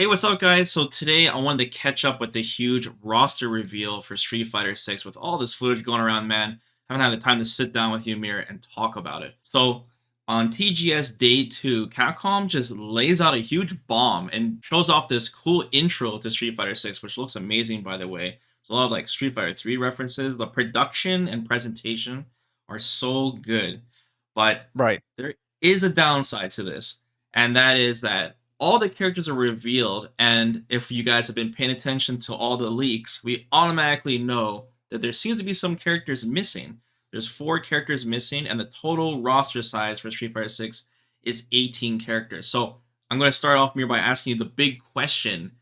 Hey, what's up, guys? So today I wanted to catch up with the huge roster reveal for Street Fighter 6 with all this footage going around, man. Haven't had the time to sit down with you, Mir, and talk about it. So on TGS Day 2, Capcom just lays out a huge bomb and shows off this cool intro to Street Fighter 6, which looks amazing, by the way. There's a lot of like Street Fighter 3 references. The production and presentation are so good. But Right. there is a downside to this, and that is that all the characters are revealed, and if you guys have been paying attention to all the leaks, we automatically know that there seems to be some characters missing. There's 4 characters missing, and the total roster size for Street Fighter 6 is 18 characters. So I'm going to start off here by asking you the big question.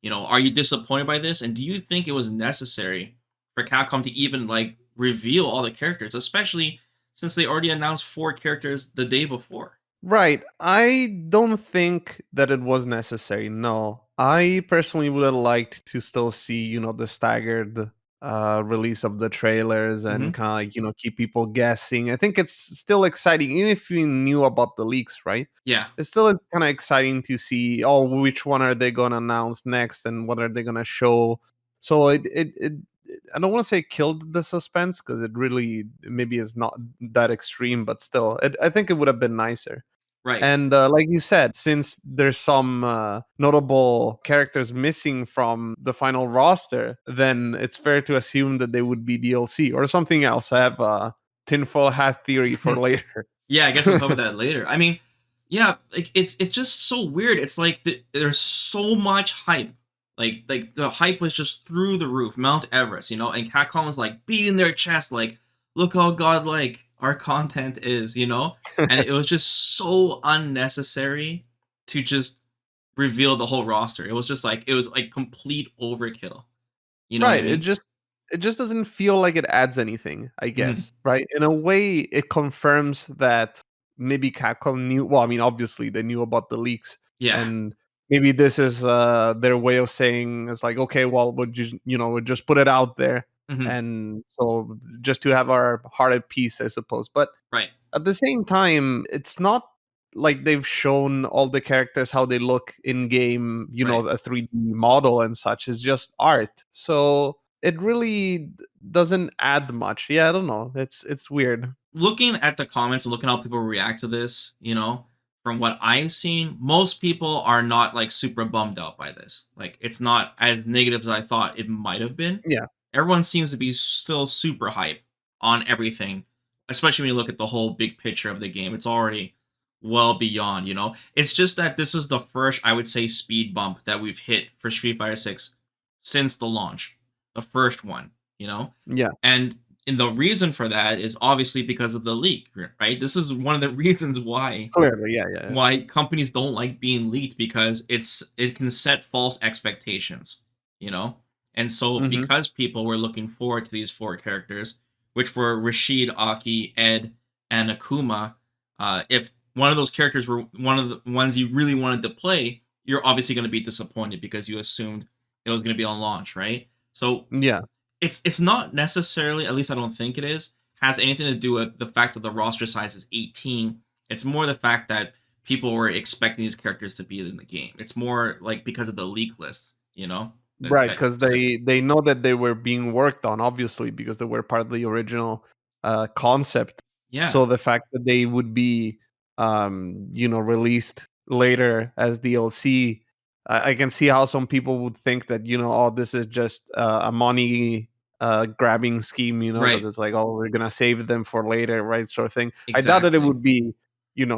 Are you disappointed by this? And do you think it was necessary for Capcom to even reveal all the characters, especially since they already announced 4 characters the day before? Right. I don't think that it was necessary. No. I personally would have liked to still see, the staggered release of the trailers and Hmm. kind of keep people guessing. I think it's still exciting, even if we knew about the leaks, right? Yeah. It's still kind of exciting to see, oh, which one are they going to announce next and what are they going to show. So I don't want to say killed the suspense because it really maybe is not that extreme, but still, I think it would have been nicer. Right. And like you said, since there's some notable characters missing from the final roster, then it's fair to assume that they would be DLC or something else. I have a tinfoil hat theory for later. Yeah, I guess we'll cover that later. I mean, yeah, it's just so weird. It's like there's so much hype. Like the hype was just through the roof, Mount Everest, and Capcom was like beating their chest, like, look how godlike our content is, and it was just so unnecessary to just reveal the whole roster. It was like complete overkill. You know what I Right. mean? It just doesn't feel like it adds anything, I Mhm. guess. Right. In a way, it confirms that maybe Capcom knew, well, I mean, obviously they knew about the leaks, Yeah. and maybe this is their way of saying it's like, okay, well, we'll just put it out there, Mhm. and so just to have our heart at peace, I suppose. But Right. at the same time, it's not like they've shown all the characters how they look in game, Right. a 3D model and such. It's just art. So it really doesn't add much. Yeah, I don't know. It's weird. Looking at the comments and looking how people react to this, from what I've seen, most people are not like super bummed out by this. Like it's not as negative as I thought it might have been. Yeah. Everyone seems to be still super hype on everything, especially when you look at the whole big picture of the game. It's already well beyond. It's just that this is the first, I would say, speed bump that we've hit for Street Fighter 6 since the launch. The first one. Yeah. And the reason for that is obviously because of the leak, right? This is one of the reasons why Clearly. Yeah. Yeah. Yeah. companies don't like being leaked, because it can set false expectations. And so Hmm. because people were looking forward to these 4 characters, which were Rashid, Aki, Ed, and Akuma, if one of those characters were one of the ones you really wanted to play, you're obviously going to be disappointed because you assumed it was going to be on launch, right? So Yeah. it's not necessarily, at least I don't think it is, has anything to do with the fact that the roster size is 18. It's more the fact that people were expecting these characters to be in the game. It's more like because of the leak list. Right, That because set. they know that they were being worked on, obviously, because they were part of the original concept. Yeah. So the fact that they would be, released later as DLC, I can see how some people would think that oh, this is just a money grabbing scheme, because Right. it's like, oh, we're gonna save them for later, right, sort of thing. I doubt that it Exactly. would be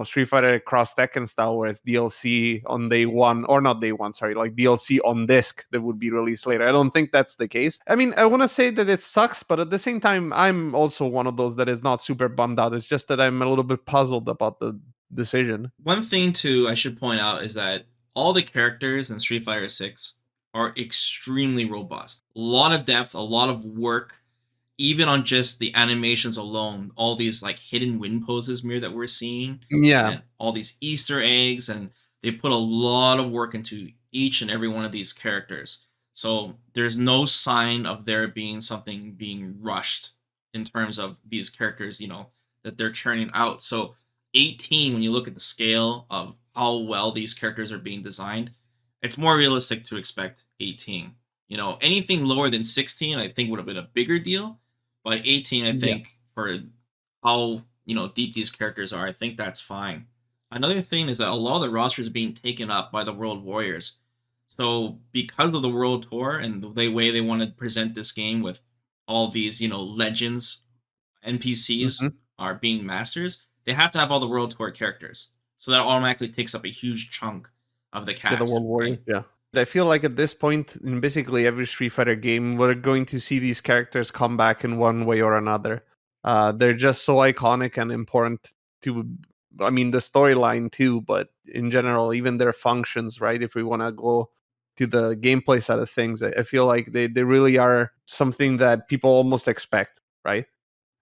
Street Fighter Cross Tekken style, where it's DLC on day one, or not day one, sorry, like DLC on disc that would be released later. I don't think that's the case. I mean, I want to say that it sucks, but at the same time, I'm also one of those that is not super bummed out. It's just that I'm a little bit puzzled about the decision. One thing too I should point out is that all the characters in Street Fighter 6 are extremely robust. A lot of depth, a lot of work, even on just the animations alone, all these like hidden win poses mirror that we're seeing, Yeah. and all these Easter eggs, and they put a lot of work into each and every one of these characters. So there's no sign of there being something being rushed in terms of these characters, that they're churning out. So 18, when you look at the scale of how well these characters are being designed, It's more realistic to expect 18. Anything lower than 16, I think would have been a bigger deal. But 18, I Yeah. think, for how deep these characters are, I think that's fine. Another thing is that a lot of the rosters are being taken up by the World Warriors. So because of the World Tour and the way they want to present this game with all these, legends, NPCs Mhm. are being masters, they have to have all the World Tour characters. So that automatically takes up a huge chunk of the Yeah, the cast, World Warriors. right? Yeah. I feel like at this point in basically every Street Fighter game, we're going to see these characters come back in one way or another. They're just so iconic and important to, I mean, the storyline too, but in general, even their functions, right? If we want to go to the gameplay side of things, I feel like they really are something that people almost expect, right?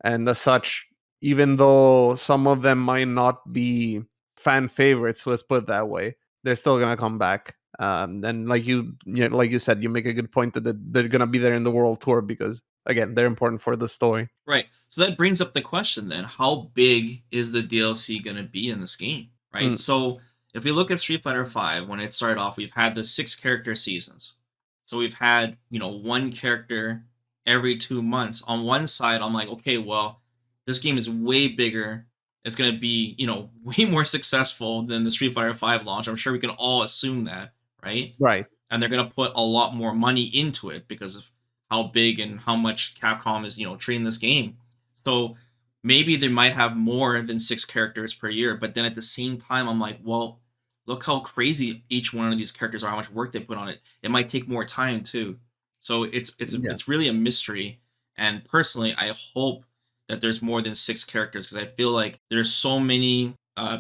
And as such, even though some of them might not be fan favorites, let's put it that way, they're still gonna come back. And like you said, you make a good point that they're gonna be there in the world tour because again, they're important for the story. Right. So that brings up the question then, how big is the DLC going to be in this game, right? Mm, So if we look at Street Fighter 5 when it started off, we've had the 6 character seasons. So we've had, one character every 2 months. On one side, I'm like, okay, well, this game is way bigger. It's going to be, way more successful than the Street Fighter 5 launch. I'm sure we can all assume that, right? right. And they're going to put a lot more money into it because of how big and how much Capcom is, treating this game. So maybe they might have more than 6 characters per year, but then at the same time, I'm like, well, look how crazy each one of these characters are, how much work they put on it. It might take more time too. So Yeah. it's really a mystery. And personally, I hope that there's more than 6 characters because I feel like there's so many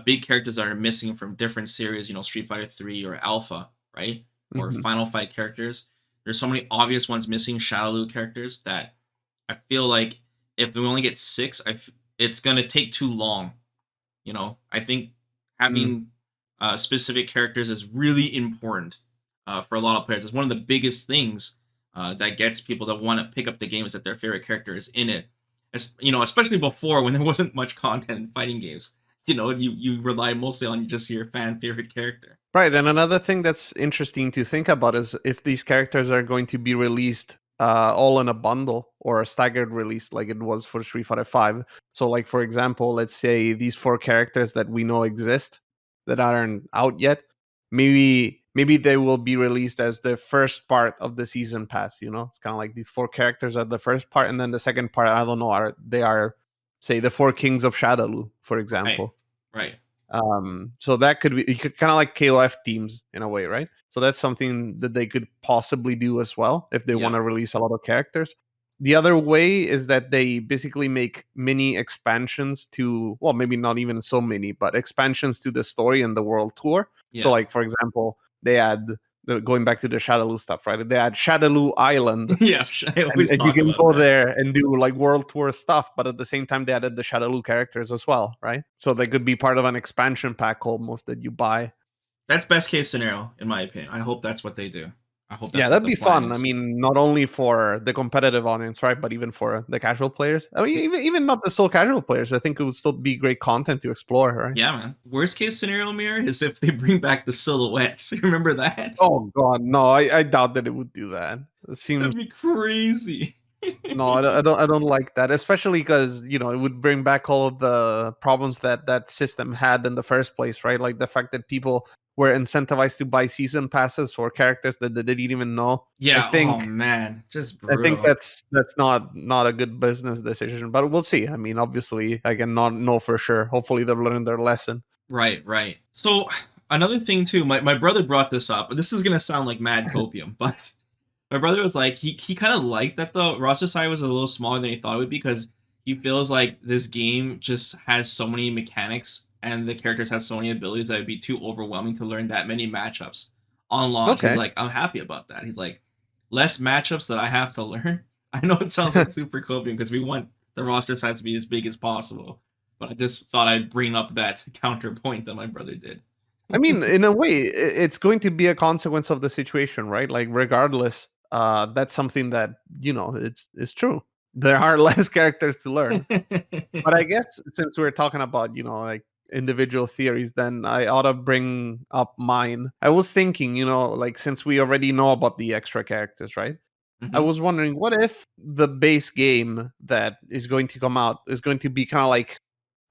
big characters that are missing from different series. Street Fighter 3 or Alpha, right? Or Hmm. Final Fight characters. There's so many obvious ones missing, Shadowloo characters, that I feel like if we only get 6, it's gonna take too long. I think Mm. having specific characters is really important for a lot of players. It's one of the biggest things that gets people that want to pick up the game is that their favorite character is in it. Especially before when there wasn't much content in fighting games. You rely mostly on just your fan favorite character. Right, and another thing that's interesting to think about is if these characters are going to be released all in a bundle or a staggered release, like it was for Street Fighter Five. So, like for example, let's say these 4 characters that we know exist that aren't out yet, maybe they will be released as the first part of the season pass. You know, it's kind of like these 4 characters are the first part, and then the second part, I don't know, they are say the 4 kings of Shadaloo, for Right. example. Right. So that could be, you could kind of like KOF teams in a way, right? So that's something that they could possibly do as well if they want Yeah. to release a lot of characters. The other way is that they basically make mini expansions to, well, maybe not even so many, but expansions to the story and the world tour. So, Yeah. like for example, they add going back to the Shadaloo stuff, right? They add Shadaloo Island, Yeah. I and, always and you talk can about go that. there and do like world tour stuff, but at the same time they added the Shadaloo characters as well, right? So they could be part of an expansion pack almost that you buy. That's best case scenario, in my opinion. I hope that's what they do. I hope Yeah, that's what that'd the be plan fun. I is. mean, not only for the competitive audience, right, but even for the casual players. I mean, even not the so casual players. I think it would still be great content to explore, right? Yeah, man. Worst case scenario, Mirror, is if they bring back the silhouettes. Remember that? Oh God, no, I doubt that it would do that. It seems That'd be crazy. no, I don't like that, especially because it would bring back all of the problems that that system had in the first place, right? Like the fact that people were incentivized to buy season passes for characters that they didn't even know. I Yeah. Oh think man, just I think brutal. that's not a good business decision, but we'll see. I mean, obviously, I cannot know for sure. Hopefully, they've learned their lesson. Right. Right. So another thing too, my brother brought this up. This is gonna sound like mad copium, but my brother was like he kind of liked that the roster size was a little smaller than he thought it would be because he feels like this game just has so many mechanics and the characters have so many abilities that it'd be too overwhelming to learn that many matchups on launch. He's Okay. like, I'm happy about that. He's like, less matchups that I have to learn. I know it sounds like super copium because we want the roster size to be as big as possible, but I just thought I'd bring up that counterpoint that my brother did. I mean, in a way, it's going to be a consequence of the situation, right? Like, regardless, that's something that it's true. There are less characters to learn, but I guess since we're talking about like individual theories, then I ought to bring up mine. I was thinking, like since we already know about the extra characters, right? I Hmm. was wondering, what if the base game that is going to come out is going to be kind of like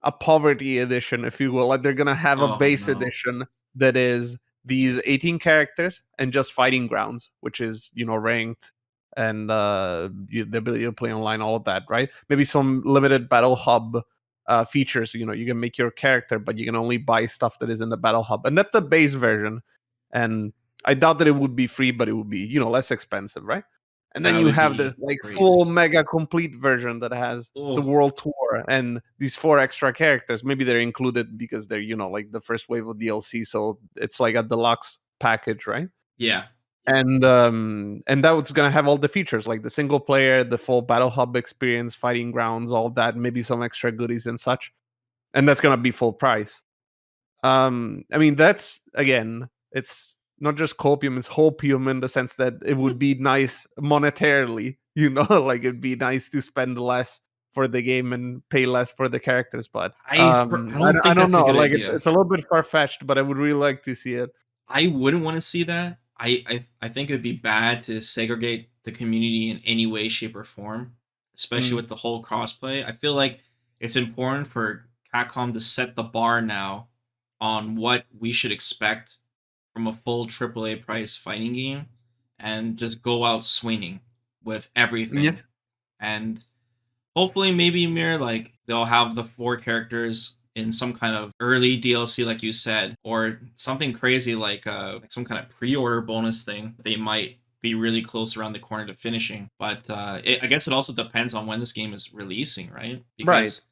a poverty edition, if you will. Like they're gonna have a Oh base no. edition that is these 18 characters and just fighting grounds, which is ranked and the ability to play online, all of that, right? Maybe some limited battle hub features. You can make your character, but you can only buy stuff that is in the battle hub, and that's the base version. And I doubt that it would be free, but it would be less expensive, right? And then That you would have this be like full crazy. mega complete version that has the Oh world tour and these four extra characters. Maybe they're included because they're like the first wave of DLC, so it's like a deluxe package, right? yeah. And that was gonna have all the features like the single player, the full battle hub experience, fighting grounds, all that, maybe some extra goodies and such. And that's gonna be full price. I mean, that's again, it's not just copium, it's hopium in the sense that it would be nice monetarily, like it'd be nice to spend less for the game and pay less for the characters. But I I, don't I think don't that's a know, good like it's idea. it's a little bit far fetched, but I would really like to see it. I wouldn't want to see that. I think it would be bad to segregate the community in any way, shape, or form, especially Mm. with the whole crossplay. I feel like it's important for Capcom to set the bar now on what we should expect from a full AAA price fighting game and just go out swinging with Yeah. everything. And hopefully maybe Mir like they'll have the four characters in some kind of early DLC like you said or something crazy like some kind of pre-order bonus thing. They might be really close around the corner to finishing, but I guess it also depends on when this game is releasing, right? Right. Because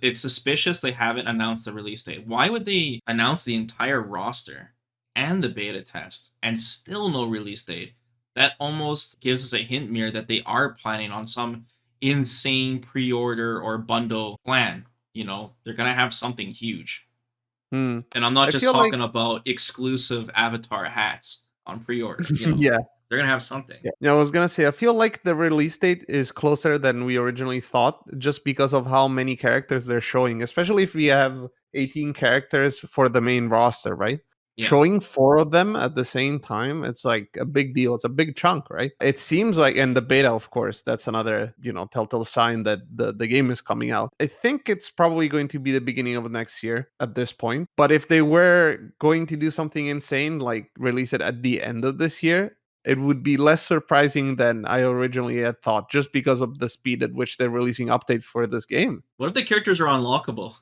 it's suspicious they haven't announced the release date. Why would they announce the entire roster and the beta test and still no release date? That almost gives us a hint, Mir, that they are planning on some insane pre-order or bundle plan. They're gonna have something huge. Hmm. And I'm not I just feel like talking about exclusive avatar hats on pre-order. yeah. They're gonna have something. Yeah, I was gonna say, I feel like the release date is closer than we originally thought, just because of how many characters they're showing. Especially if we have 18 characters for the main roster, right? Yeah. Showing four of them at the same time, it's like a big deal. It's a big chunk, right? It seems like, and the beta, of course, that's another telltale sign that the game is coming out. I think it's probably going to be the beginning of next year at this point. But if they were going to do something insane, like release it at the end of this year, it would be less surprising than I originally had thought, just because of the speed at which they're releasing updates for this game. What if the characters are unlockable?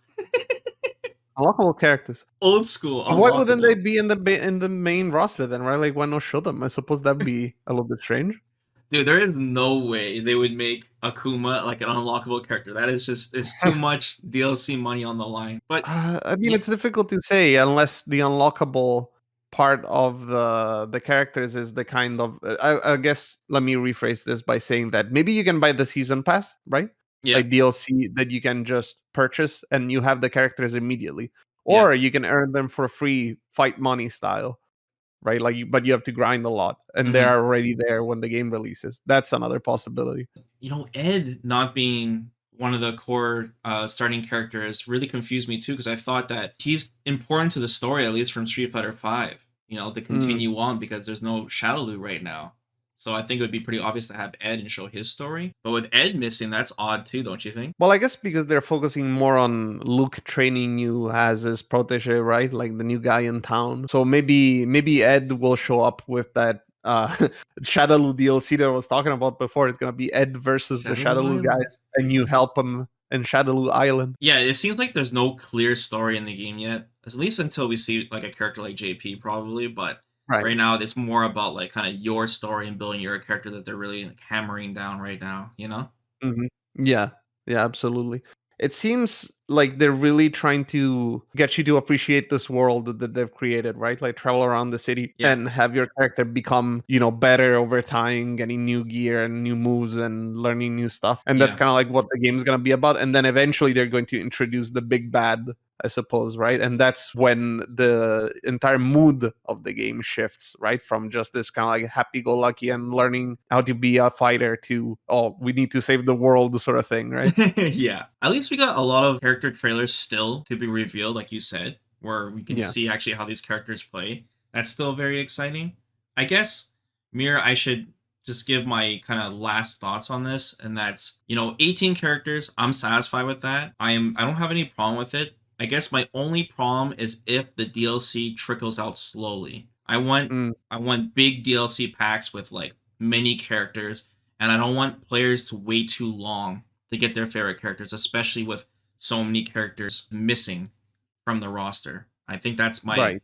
Unlockable characters. Old school But why wouldn't they unlockable. be in the main roster then, right? Like, why not show them? I suppose that'd be a little bit strange. Dude, there is no way they would make Akuma like an unlockable character. That is just it's too much DLC money on the line. But I mean, yeah, it's difficult to say unless the unlockable part of the characters is the kind of. I guess let me rephrase this by saying that maybe you can buy the season pass, right? yeah, Like DLC that you can just purchase and you have the characters immediately, yeah. or you can earn them for free, fight money style, right? Like, but you have to grind a lot, and they're Hmm. already there when the game releases. That's another possibility. Ed not being one of the core starting characters really confused me too because I thought that he's important to the story at least from Street Fighter Five. To Mm. continue on because there's no Shadowloo right now. So I think it would be pretty obvious to have Ed and show his story. But with Ed missing, that's odd too, don't you think? Well, I guess because they're focusing more on Luke training you as his protege, right? Like the new guy in town. So maybe Ed will show up with that Shadowloo DLC that I was talking about before. It's gonna be Ed versus the Shadowloo Shadowloo Island. guys, and you help him in Shadowloo Island. Yeah, it seems like there's no clear story in the game yet. At least until we see like a character like JP probably, but Right. right now it's more about like kind of your story and building your character that they're really like, hammering down right now. Mhm. Yeah. Yeah, absolutely. It seems like they're really trying to get you to appreciate this world that they've created, right? Like travel around the city Yeah. and have your character become, better over time, getting new gear and new moves and learning new stuff. And that's Yeah. kind of like what the game's going to be about. And then eventually they're going to introduce the big bad I suppose, right? And that's when the entire mood of the game shifts, right? From just this kind of like happy-go-lucky and learning how to be a fighter to, oh, we need to save the world sort of thing, right? Yeah. At least we got a lot of character trailers still to be revealed, like you said, where we can Yeah. see actually how these characters play. That's still very exciting. I guess, Mira, I should just give my kind of last thoughts on this, and that's, 18 characters. I'm satisfied with that. I don't have any problem with it. I guess my only problem is if the DLC trickles out slowly. Mm, I want big DLC packs with like many characters, and I don't want players to wait too long to get their favorite characters, especially with so many characters missing from the roster. I think that's my right.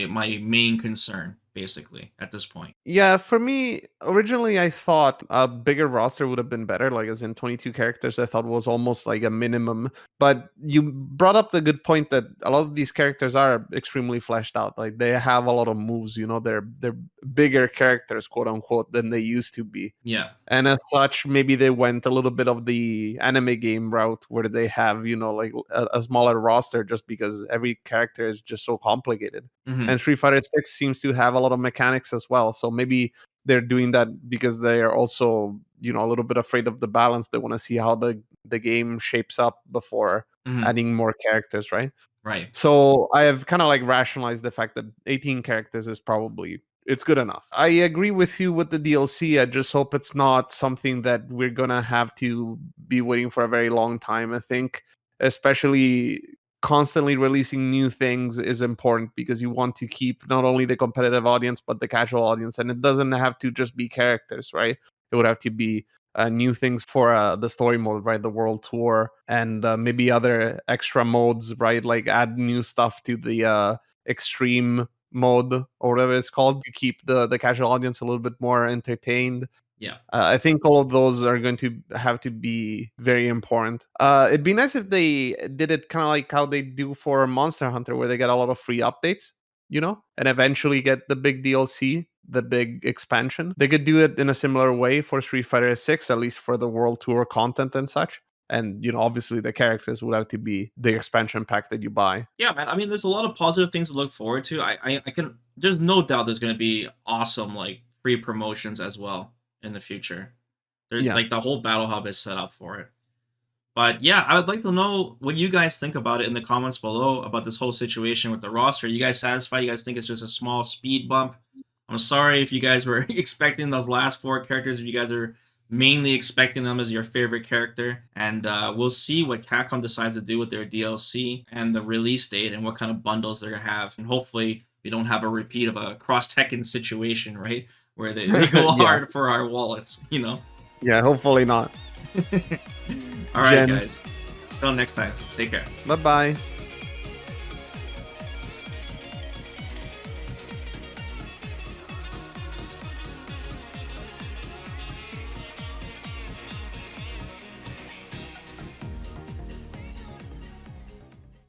my main concern, basically, at this point. Yeah, for me, originally I thought a bigger roster would have been better, like as in 22 characters, I thought was almost like a minimum. But you brought up the good point that a lot of these characters are extremely fleshed out. Like they have a lot of moves, they're bigger characters, quote unquote, than they used to be. Yeah. And as such, maybe they went a little bit of the anime game route where they have, like a smaller roster just because every character is just so complicated. Hmm. And Street Fighter 6 seems to have a lot of mechanics as well. So maybe they're doing that because they are also, a little bit afraid of the balance. They want to see how the game shapes up before Hmm. adding more characters, right? Right. So I have kind of like rationalized the fact that 18 characters is probably it's good enough. I agree with you with the DLC. I just hope it's not something that we're gonna have to be waiting for a very long time. I think especially constantly releasing new things is important because you want to keep not only the competitive audience but the casual audience, and it doesn't have to just be characters, right? It would have to be new things for the story mode, right? The world tour and maybe other extra modes, right? Like add new stuff to the extreme mode or whatever it's called to keep the casual audience a little bit more entertained. Yeah. I think all of those are going to have to be very important. It'd be nice if they did it kind of like how they do for Monster Hunter, where they get a lot of free updates, and eventually get the big DLC, the big expansion. They could do it in a similar way for Street Fighter 6, at least for the World Tour content and such. And, obviously the characters would have to be the expansion pack that you buy. Yeah, man. I mean, there's a lot of positive things to look forward to. I can. There's no doubt there's going to be awesome like free promotions as well in the future. There's Yeah. like the whole battle hub is set up for it. But yeah, I would like to know what you guys think about it in the comments below about this whole situation with the roster. You guys satisfied? You guys think it's just a small speed bump? I'm sorry if you guys were expecting those last four characters, if you guys are mainly expecting them as your favorite character. And we'll see what Capcom decides to do with their DLC and the release date and what kind of bundles they're going to have. And hopefully we don't have a repeat of a cross Tekken situation, right? Where they go Yeah. hard for our wallets. Yeah, hopefully not. All right, Gems. guys. Until next time. Take care. Bye-bye.